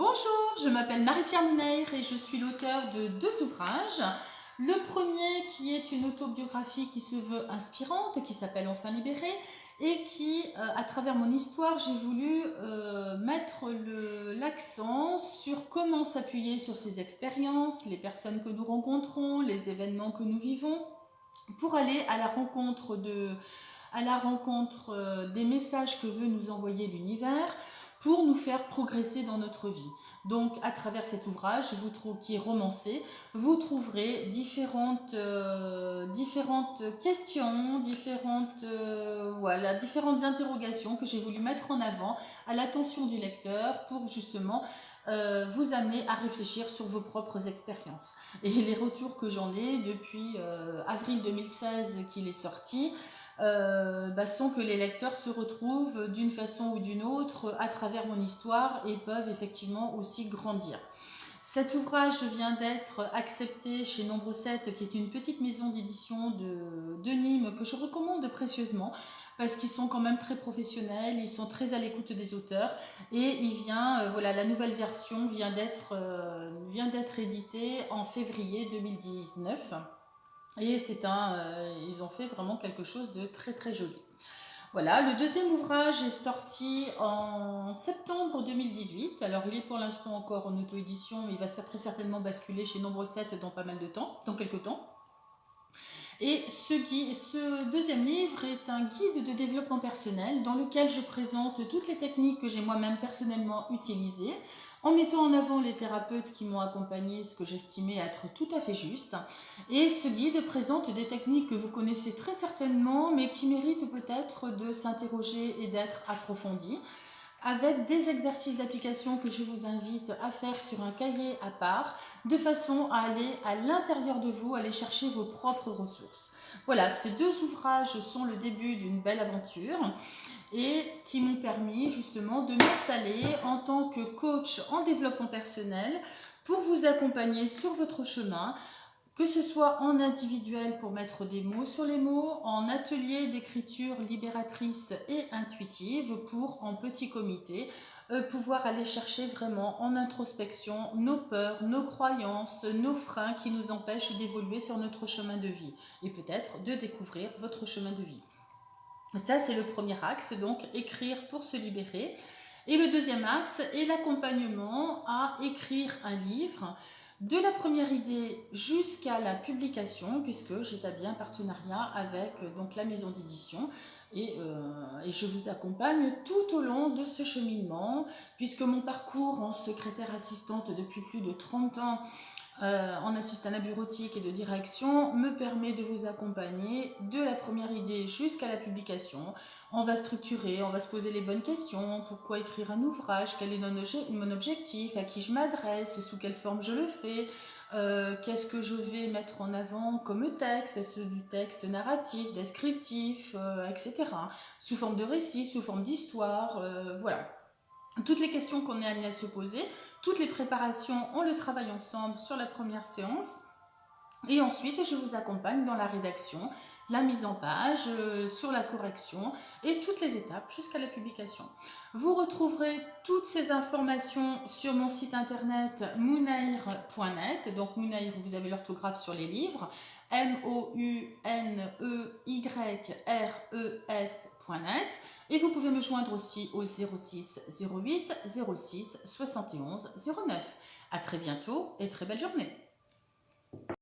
Bonjour, je m'appelle Marie-Pierre Mounayr et je suis l'auteure de 2 ouvrages. Le premier qui est une autobiographie qui se veut inspirante, qui s'appelle Enfin libérée, et qui, à travers mon histoire, j'ai voulu mettre l'accent sur comment s'appuyer sur ces expériences, les personnes que nous rencontrons, les événements que nous vivons, pour aller à la rencontre des messages que veut nous envoyer l'univers, pour nous faire progresser dans notre vie. Donc, à travers cet ouvrage, qui est romancé, vous trouverez différentes questions, différentes interrogations que j'ai voulu mettre en avant à l'attention du lecteur pour justement vous amener à réfléchir sur vos propres expériences. Et les retours que j'en ai depuis avril 2016 qu'il est sorti, sont que les lecteurs se retrouvent d'une façon ou d'une autre à travers mon histoire et peuvent effectivement aussi grandir. Cet ouvrage vient d'être accepté chez Nombre 7, qui est une petite maison d'édition de Nîmes que je recommande précieusement parce qu'ils sont quand même très professionnels, ils sont très à l'écoute des auteurs et la nouvelle version vient d'être éditée en février 2019. Et ils ont fait vraiment quelque chose de très très joli. Voilà, le deuxième ouvrage est sorti en septembre 2018. Alors il est pour l'instant encore en auto-édition, mais il va très certainement basculer chez Nombre 7 dans pas mal de temps, dans quelques temps. Et ce deuxième livre est un guide de développement personnel dans lequel je présente toutes les techniques que j'ai moi-même personnellement utilisées, en mettant en avant les thérapeutes qui m'ont accompagné, ce que j'estimais être tout à fait juste. Et ce guide présente des techniques que vous connaissez très certainement, mais qui méritent peut-être de s'interroger et d'être approfondies, avec des exercices d'application que je vous invite à faire sur un cahier à part, de façon à aller à l'intérieur de vous, aller chercher vos propres ressources. Voilà, ces 2 ouvrages sont le début d'une belle aventure et qui m'ont permis justement de m'installer en tant que coach en développement personnel pour vous accompagner sur votre chemin, que ce soit en individuel pour mettre des mots sur les mots, en atelier d'écriture libératrice et intuitive pour, en petit comité, pouvoir aller chercher vraiment en introspection nos peurs, nos croyances, nos freins qui nous empêchent d'évoluer sur notre chemin de vie et peut-être de découvrir votre chemin de vie. Ça, c'est le premier axe, donc écrire pour se libérer. Et le deuxième axe est l'accompagnement à écrire un livre, de la première idée jusqu'à la publication, puisque j'établis un partenariat avec la maison d'édition et je vous accompagne tout au long de ce cheminement, puisque mon parcours en secrétaire assistante depuis plus de 30 ans en assistant bureautique et de direction me permet de vous accompagner de la première idée jusqu'à la publication. On va structurer, on va se poser les bonnes questions. Pourquoi écrire un ouvrage? Quel est mon objectif? À qui je m'adresse? Sous quelle forme je le fais? Qu'est-ce que je vais mettre en avant comme texte? Est-ce du texte narratif, descriptif, etc. Sous forme de récit, sous forme d'histoire, voilà. Toutes les questions qu'on est amené à se poser, toutes les préparations, on le travaille ensemble sur la première séance. Et ensuite, je vous accompagne dans la rédaction, la mise en page, sur la correction et toutes les étapes jusqu'à la publication. Vous retrouverez toutes ces informations sur mon site internet mounayr.net. Donc Mounayr, vous avez l'orthographe sur les livres, mouneyres.net. Et vous pouvez me joindre aussi au 06 08 06 71 09. À très bientôt et très belle journée.